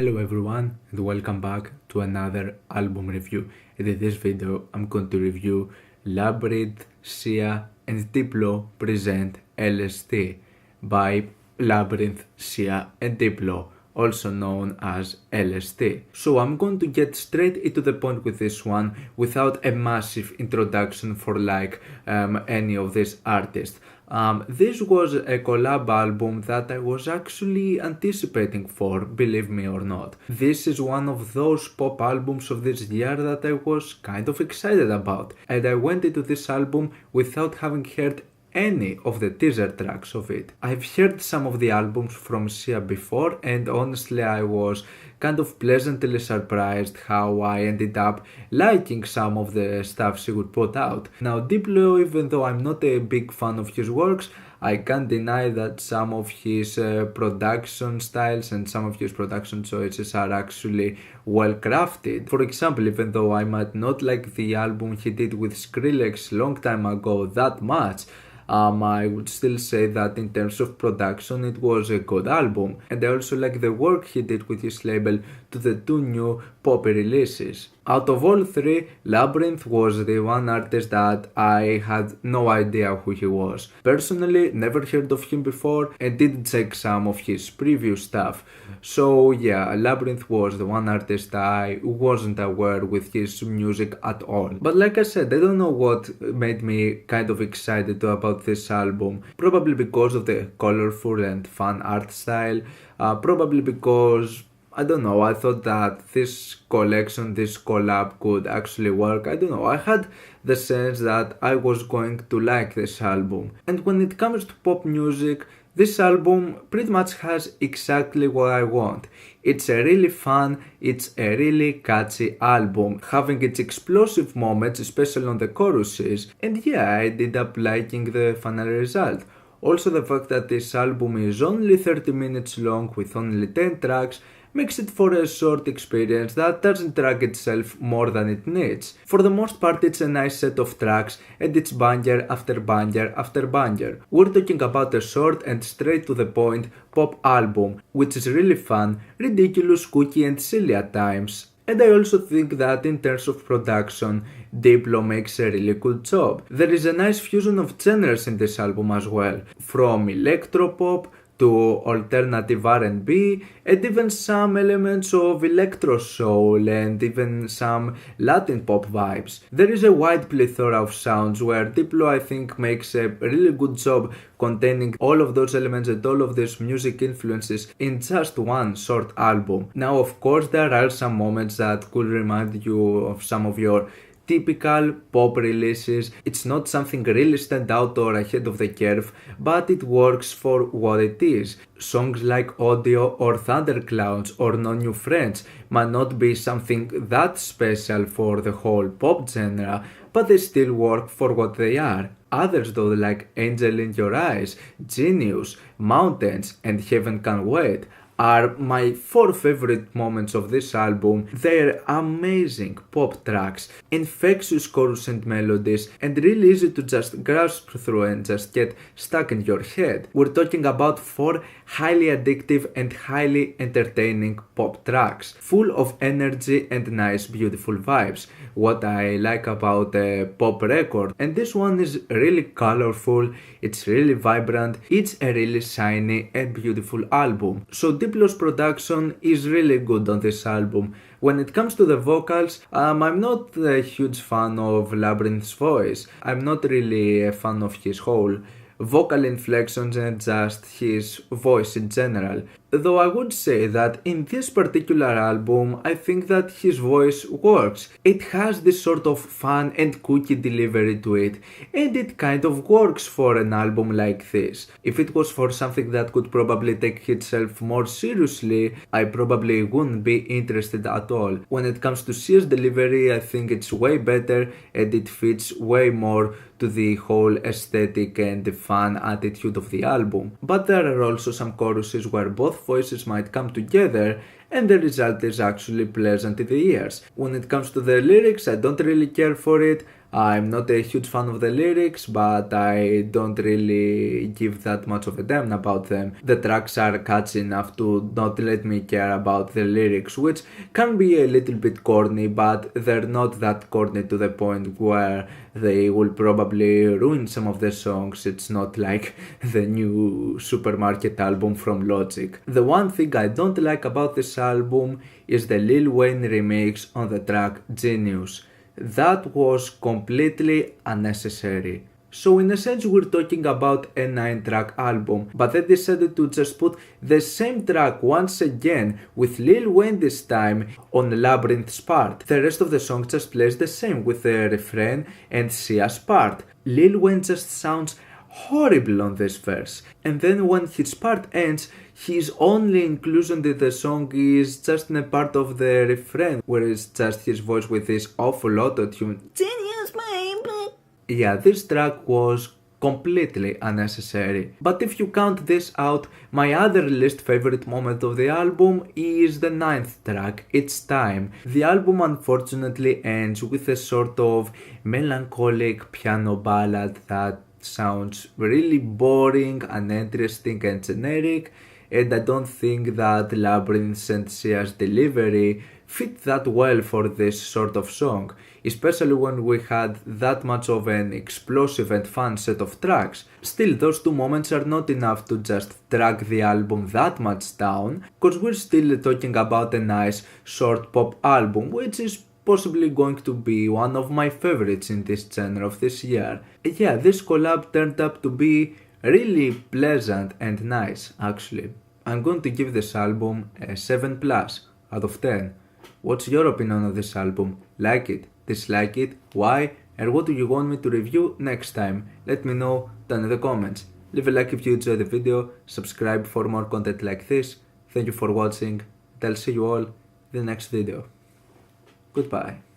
Hello everyone and welcome back to another album review. And in this video I'm going to review Labrinth, Sia and Diplo present LSD by Labrinth, Sia and Diplo, also known as LSD. So I'm going to get straight into the point with this one without a massive introduction for any of these artists. This was a collab album that I was actually anticipating for, believe me or not. This is one of those pop albums of this year that I was kind of excited about, and I went into this album without having heard any of the teaser tracks of it. I've heard some of the albums from Sia before, and honestly I was kind of pleasantly surprised how I ended up liking some of the stuff she would put out. Now Diplo, even though I'm not a big fan of his works, I can't deny that some of his production styles and some of his production choices are actually well crafted. For example, even though I might not like the album he did with Skrillex long time ago that much, I would still say that in terms of production it was a good album, and I also like the work he did with his label to the two new poppy releases. Out of all three, Labrinth was the one artist that I had no idea who he was. Personally, never heard of him before and did check some of his previous stuff. So yeah, Labrinth was the one artist I wasn't aware with his music at all. But like I said, I don't know what made me kind of excited about this album. Probably because of the colorful and fun art style. Probably because I don't know, I thought that this collection, this collab could actually work. I don't know, I had the sense that I was going to like this album. And when it comes to pop music, this album pretty much has exactly what I want. It's a really fun, it's a really catchy album, having its explosive moments, especially on the choruses, and yeah, I ended up liking the final result. Also, the fact that this album is only 30 minutes long with only 10 tracks makes it for a short experience that doesn't drag itself more than it needs. For the most part, it's a nice set of tracks and it's banger after banger after banger. We're talking about a short and straight to the point pop album, which is really fun, ridiculous, kooky and silly at times. And I also think that in terms of production, Diplo makes a really good job. There is a nice fusion of genres in this album as well, from electropop to alternative R&B, and even some elements of electro soul and even some Latin pop vibes. There is a wide plethora of sounds where Diplo I think makes a really good job containing all of those elements and all of these music influences in just one short album. Now of course there are some moments that could remind you of some of your typical pop releases. It's not something really stand out or ahead of the curve, but it works for what it is. Songs like Audio or Thunderclouds or No New Friends might not be something that special for the whole pop genre, but they still work for what they are. Others though, like Angel in Your Eyes, Genius, Mountains and Heaven Can Wait, are my 4 favorite moments of this album. They're amazing pop tracks, infectious chorus and melodies, and really easy to just grasp through and just get stuck in your head. We're talking about 4 highly addictive and highly entertaining pop tracks, full of energy and nice beautiful vibes. What I like about a pop record, and this one is really colorful, it's really vibrant, it's a really shiny and beautiful album. So Diplo's production is really good on this album. When it comes to the vocals, I'm not a huge fan of Labrinth's voice. I'm not really a fan of his whole vocal inflections and just his voice in general. Though I would say that in this particular album, I think that his voice works. It has this sort of fun and kooky delivery to it, and it kind of works for an album like this. If it was for something that could probably take itself more seriously, I probably wouldn't be interested at all. When it comes to Sia's delivery, I think it's way better and it fits way more to the whole aesthetic and the fun attitude of the album. But there are also some choruses where both voices might come together and the result is actually pleasant in the ears. When it comes to the lyrics, I don't really care for it. I'm not a huge fan of the lyrics, but I don't really give that much of a damn about them. The tracks are catchy enough to not let me care about the lyrics, which can be a little bit corny, but they're not that corny to the point where they will probably ruin some of the songs. It's not like the new Supermarket album from Logic. The one thing I don't like about this album is the Lil Wayne remix on the track Genius. That was completely unnecessary. So in a sense we're talking about a 9-track album, but they decided to just put the same track once again with Lil Wayne this time on Labrinth's part. The rest of the song just plays the same with the refrain and Sia's part. Lil Wayne just sounds horrible on this verse, and then when his part ends, his only inclusion in the song is just in a part of the refrain where it's just his voice with this awful auto-tune. Genius, baby. Yeah, this track was completely unnecessary. But if you count this out, my other least favorite moment of the album is the 9th track, It's Time. The album unfortunately ends with a sort of melancholic piano ballad that sounds really boring, uninteresting and generic, and I don't think that Labrinth and Sia's delivery fit that well for this sort of song, especially when we had that much of an explosive and fun set of tracks. Still, those two moments are not enough to just drag the album that much down, cause we're still talking about a nice short pop album, which is possibly going to be one of my favorites in this genre of this year. Yeah, this collab turned up to be really pleasant and nice, actually. I'm going to give this album a 7 plus out of 10. What's your opinion on this album? Like it? Dislike it? Why? And what do you want me to review next time? Let me know down in the comments. Leave a like if you enjoyed the video, subscribe for more content like this. Thank you for watching, and I'll see you all in the next video. Goodbye.